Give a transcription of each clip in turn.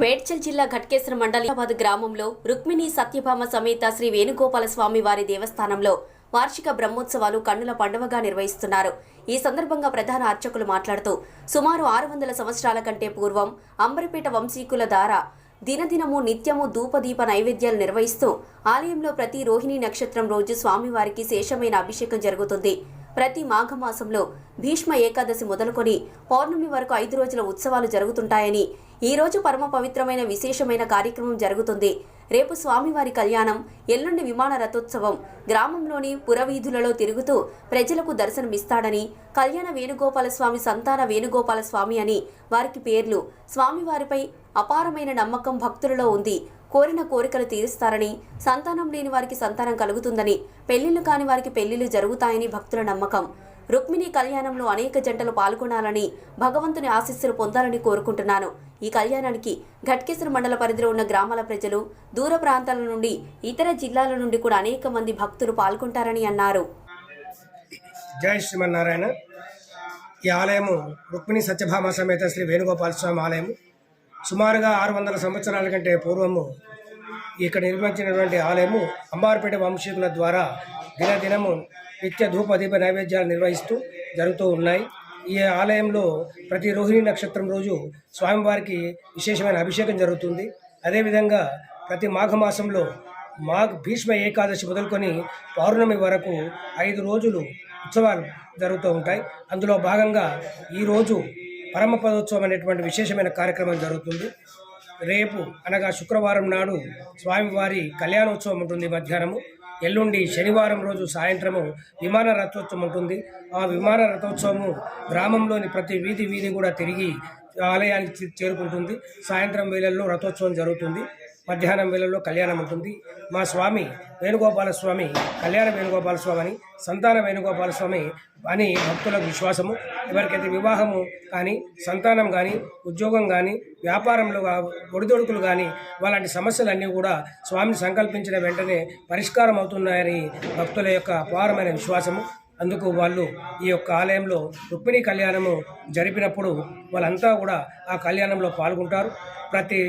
మేడ్చల్ జిల్లా ఘట్కేసర మండలాబాద్ గ్రామంలో రుక్మిణి సత్యభామ సమేత శ్రీ వేణుగోపాల స్వామి వారి దేవస్థానంలో వార్షిక బ్రహ్మోత్సవాలు కన్నుల పండువగా నిర్వహిస్తున్నారు. ఈ సందర్భంగా ప్రధాన అర్చకులు మాట్లాడుతూ సుమారు 600 సంవత్సరాల కంటే పూర్వం అంబరిపేట వంశీకుల ద్వారా దినదినము నిత్యము ధూపదీప నైవేద్యాలు నిర్వహిస్తూ ఆలయంలో ప్రతి రోహిణి నక్షత్రం రోజు స్వామివారికి శేషమైన అభిషేకం జరుగుతుంది. ప్రతి మాఘమాసంలో భీష్మ ఏకాదశి మొదలుకొని పౌర్ణమి వరకు 5 రోజుల ఉత్సవాలు జరుగుతుంటాయని, ఈ రోజు పరమ పవిత్రమైన విశేషమైన కార్యక్రమం జరుగుతుంది. రేపు స్వామివారి కళ్యాణం, ఎల్లుండి విమాన రథోత్సవం. గ్రామంలోని పురవీధులలో తిరుగుతూ ప్రజలకు దర్శనమిస్తాడని, కళ్యాణ వేణుగోపాల స్వామి, సంతాన వేణుగోపాల స్వామి అని వారికి పేర్లు. స్వామివారిపై అపారమైన నమ్మకం భక్తులలో ఉంది. కోరిన కోరికలు తీరుస్తారని, సంతానం లేని వారికి సంతానం కలుగుతుందని, పెళ్లిళ్లు కాని వారికి పెళ్లిళ్లు జరుగుతాయని భక్తుల నమ్మకం. రుక్మిణి కళ్యాణంలో అనేక జంటలు పాల్గొనాలని, భగవంతుని ఆశీస్సులు పొందాలని కోరుకుంటున్నాను. ఈ కళ్యాణానికి ఘట్కేసర మండల పరిధిలో ఉన్న గ్రామాల ప్రజలు, దూర ప్రాంతాల నుండి, ఇతర జిల్లాల నుండి కూడా అనేక మంది భక్తులు పాల్గొంటారని అన్నారు. జై శ్రీమన్నారాయణ. ఈ ఆలయము రుక్మిణి సత్యభామ సమేత శ్రీ వేణుగోపాల స్వామి ఆలయము. సుమారుగా 600 సంవత్సరాల కంటే పూర్వము ఇక్కడ నిర్మించినటువంటి ఆలయము అంబార్పేట వంశీకుల ద్వారా దినదినము నిత్య ధూపదీప నైవేద్యాలు నిర్వహిస్తూ జరుగుతూ ఉన్నాయి. ఈ ఆలయంలో ప్రతి రోహిణి నక్షత్రం రోజు స్వామివారికి విశేషమైన అభిషేకం జరుగుతుంది. అదేవిధంగా ప్రతి మాఘమాసంలో భీష్మ ఏకాదశి మొదలుకొని పౌర్ణమి వరకు 5 రోజులు ఉత్సవాలు జరుగుతూ ఉంటాయి. అందులో భాగంగా ఈరోజు పరమపదోత్సవం అనేటువంటి విశేషమైన కార్యక్రమం జరుగుతుంది. రేపు అనగా శుక్రవారం నాడు స్వామివారి కళ్యాణోత్సవం ఉంటుంది మధ్యాహ్నము. ఎల్లుండి శనివారం రోజు సాయంత్రము విమాన రథోత్సవం ఉంటుంది. ఆ విమాన రథోత్సవము గ్రామంలోని ప్రతి వీధి కూడా తిరిగి ఆలయానికి చేరుకుంటుంది. సాయంత్రం వేళల్లో రథోత్సవం జరుగుతుంది. మధ్యాహ్నం వేళల్లో కళ్యాణం ఉంటుంది. మా స్వామి వేణుగోపాల స్వామి కళ్యాణ వేణుగోపాల స్వామి అని, సంతాన వేణుగోపాల స్వామి అని భక్తులకు విశ్వాసము. ఎవరికైతే వివాహము కానీ, సంతానం కానీ, ఉద్యోగం కానీ, వ్యాపారంలో ఒడిదొడుకులు కానీ, అలాంటి సమస్యలన్నీ కూడా స్వామిని సంకల్పించిన వెంటనే పరిష్కారం అవుతున్నాయని భక్తుల యొక్క అపారమైన విశ్వాసము. అందుకు వాళ్ళు ఈ యొక్క ఆలయంలో రుక్మిణి కళ్యాణము జరిపినప్పుడు వాళ్ళంతా కూడా ఆ కళ్యాణంలో పాల్గొంటారు. ప్రతి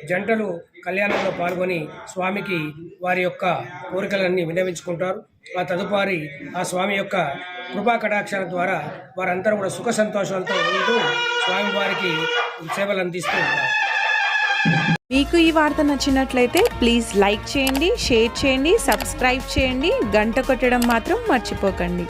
జంటలు కళ్యాణంలో పాల్గొని స్వామికి వారి యొక్క కోరికలన్నీ విన్నవించుకుంటారు. ఆ తదుపరి ఆ స్వామి యొక్క కృపా కటాక్షాల ద్వారా వారందరూ కూడా సుఖ సంతోషాలతో ఉంటూ స్వామివారికి సేవలు అందిస్తూ ఉంటారు. మీకు ఈ వార్త నచ్చినట్లయితే ప్లీజ్ లైక్ చేయండి, షేర్ చేయండి, సబ్స్క్రైబ్ చేయండి, గంట కొట్టడం మాత్రం మర్చిపోకండి.